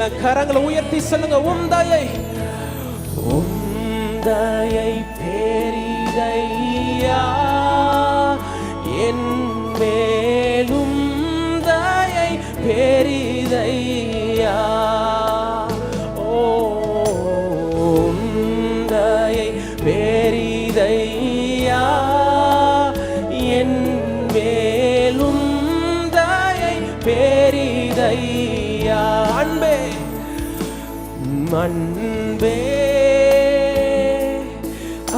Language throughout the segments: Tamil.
எல்லாம் கரங்களை உயர்த்தி சொல்லுங்க. உம்தயை உம்தயை பெரிதையா என் மேலும் தயை பெரிதையா. உம்தயை பெரிதையா என் மேலும் தயை பெரிதையா. அன்பே அன்பே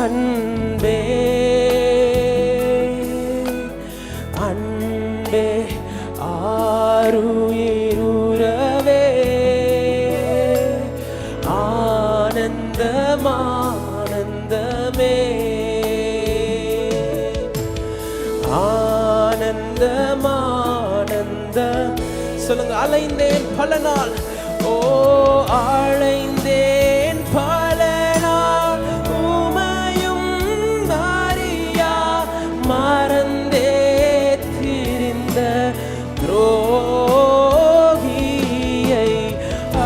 அன்பே அன்பே ஆருயிருவே ஆனந்தமானந்தமே ஆனந்தமானந்த சொல்லுங்க. அலைந்தேன் பல நாள், ஓ அலைந்தேன் பல நாள், உமையும் மாறியா மறந்தே திரிந்த துரோகியை.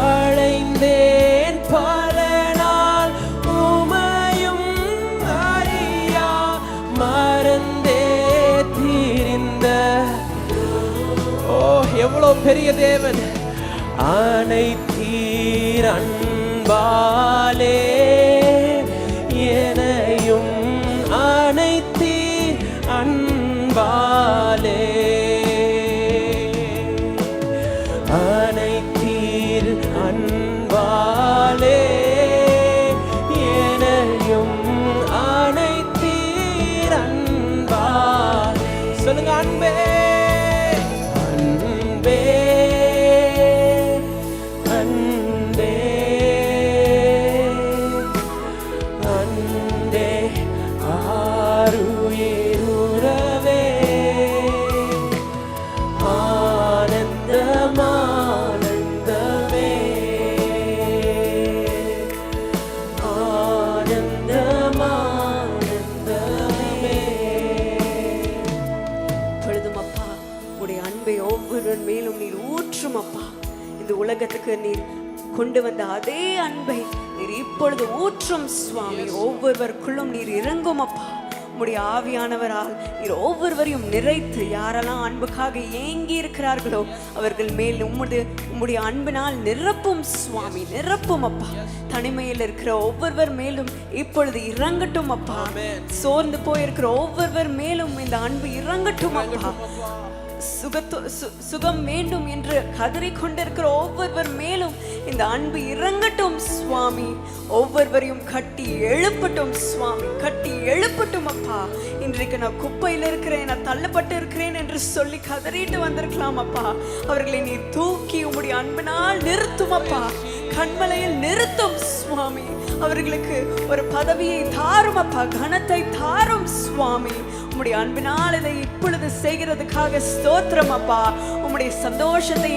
அலைந்தேன் பல நாள், உமையும் மாறியா மறந்தே திரிந்த. ஓ எவ்வளவு பெரிய தேவன். அனைத்தீர் அன்பாலே எனையும் அனைத்தீர் அன்பாலே. அனைத்தீர் அன்பாலே எனையும் அனைத்தீர் அன்பால். சொல்லுங்க. அன்பே அன்பே அன்பே அன்பே ஆருயிருவே ஆனந்தமானந்தமே ஆனந்தமானந்தமே. பொழுதும் அப்பா உடைய அன்பை ஒவ்வொருவன் மேலும் நீர் ஊற்றும் அப்பா. இந்த உலகத்துக்கு நீர் கொண்டு வந்த அதே அன்பை நீர் இப்பொழுது ஊற்றும் சுவாமி. ஒவ்வொருவருக்குள்ளும் நீர் இறங்கும் அப்பா. உம்முடைய ஆவியானவரால் நீர் ஒவ்வொருவரையும் நிறைத்து யாரெல்லாம் அன்புக்காக ஏங்கி இருக்கிறார்களோ அவர்கள் மேல் உம்முடைய அன்பினால் நிரப்பும் சுவாமி. நிரப்பும் அப்பா. தனிமையில் இருக்கிற ஒவ்வொருவர் மேலும் இப்பொழுது இறங்கட்டும் அப்பா. சோர்ந்து போயிருக்கிற ஒவ்வொருவர் மேலும் இந்த அன்பு இறங்கட்டும் அப்பா. சுகம் வேண்டும் என்று கதறிக் கொண்டிருக்கிற ஒவ்வொருவர் மேலும் இந்த அன்பு இறங்கட்டும் சுவாமி. ஒவ்வொருவரையும் கட்டி எழுப்பட்டும் சுவாமி. கட்டி எழுப்பட்டும் அப்பா. இன்றைக்கு நான் குப்பையில் இருக்கிறேன், நான் தள்ளப்பட்டு இருக்கிறேன் என்று சொல்லி கதறிட்டு வந்திருக்கலாம் அப்பா. அவர்களை நீ தூக்கி உம்முடைய அன்பினால் நிறுத்தும் அப்பா. கண்மலையில் நிறுத்தும் சுவாமி. அவர்களுக்கு ஒரு பதவியை தாரும் அப்பா. கனத்தை தாரும் சுவாமி. உம்முடைய அன்பினால் இதை இப்பொழுது செய்கிறதுக்காக ஸ்தோத்திரம் அப்பா. உம்முடைய சந்தோஷத்தை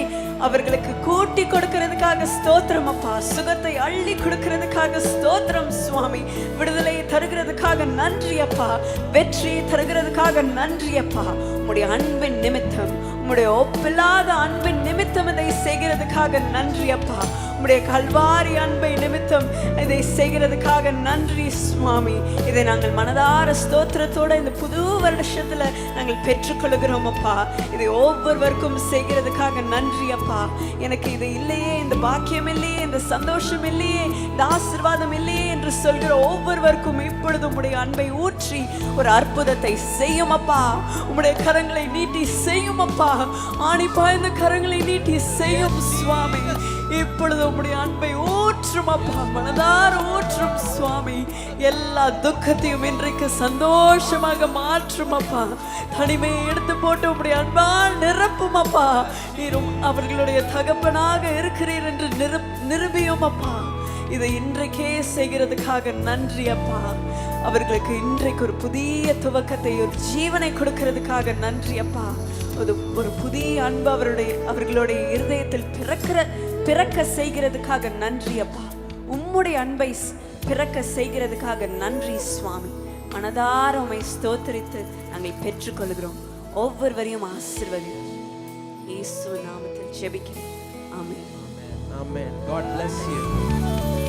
அவர்களுக்கு கூட்டி கொடுக்கிறதுக்காக ஸ்தோத்திரம் அப்பா. சுகத்தை அள்ளி கொடுக்கிறதுக்காக ஸ்தோத்திரம் சுவாமி. விடுதலையை தருகிறதுக்காக நன்றி அப்பா. வெற்றியை தருகிறதுக்காக நன்றி அப்பா. உம்முடைய அன்பின் நிமித்தம், உம்முடைய ஒப்பில்லாத அன்பின் நிமித்தம் இதை செய்கிறதுக்காக நன்றி அப்பா. உம்முடைய கல்வாரி அன்பை நிமித்தம் இதை செய்கிறதுக்காக நன்றி சுவாமி. இதை நாங்கள் மனதார ஸ்தோத்திரத்தோட இந்த புது வருஷத்துல நாங்கள் பெற்றுக்கொள்கிறோம் அப்பா. இதை ஒவ்வொருவருக்கும் செய்கிறதுக்காக நன்றி அப்பா. எனக்கு இது இல்லையே, இந்த பாக்கியம் இல்லையே, இந்த சந்தோஷம் இல்லையே, இந்த ஆசீர்வாதம் இல்லையே என்று சொல்கிற ஒவ்வொருவருக்கும் இப்பொழுது உம்முடைய அன்பை ஊற்றி ஒரு அற்புதத்தை செய்யும் அப்பா. உம்முடைய கரங்களை நீட்டி செய்யும் அப்பா. ஆணி பாய்ந்த கரங்களை நீட்டி செய்யும் சுவாமி. இப்பொழுது உம்முடைய அன்பை ஊற்றும் அப்பா. மனதார ஊற்றும் சுவாமி. எல்லா துக்கத்தையும் இன்றைக்கு சந்தோஷமாக மாற்றும் அப்பா. தனிமையை எடுத்து போட்டு உம்முடைய அன்பால் நிரப்பும் அப்பா. நீரும் அவர்களுடைய தகப்பனாக இருக்கிறீர் என்று நிரூபியும் அப்பா. இதை இன்றைக்கே செய்கிறதுக்காக நன்றி அப்பா. அவர்களுக்கு இன்றைக்கு ஒரு புதிய துவக்கத்தை, ஒரு ஜீவனை கொடுக்கிறதுக்காக நன்றி அப்பா. ஒரு புதிய அன்பு அவர்களுடைய இருதயத்தில் பிறக்க செய்கிறதுக்காக நன்றி அப்பா. உம்முடைய அன்பை பிறக்க செய்கிறதுக்காக நன்றி சுவாமி. மனதார உம்மை ஸ்தோத்திரித்து நாங்கள் பெற்றுக்கொள்கிறோம். ஒவ்வொருவரையும் ஆசீர்வதிக்கிறோம். இயேசு நாமத்தில் ஜெபிக்கிறேன். ஆமென். Amen. God bless you.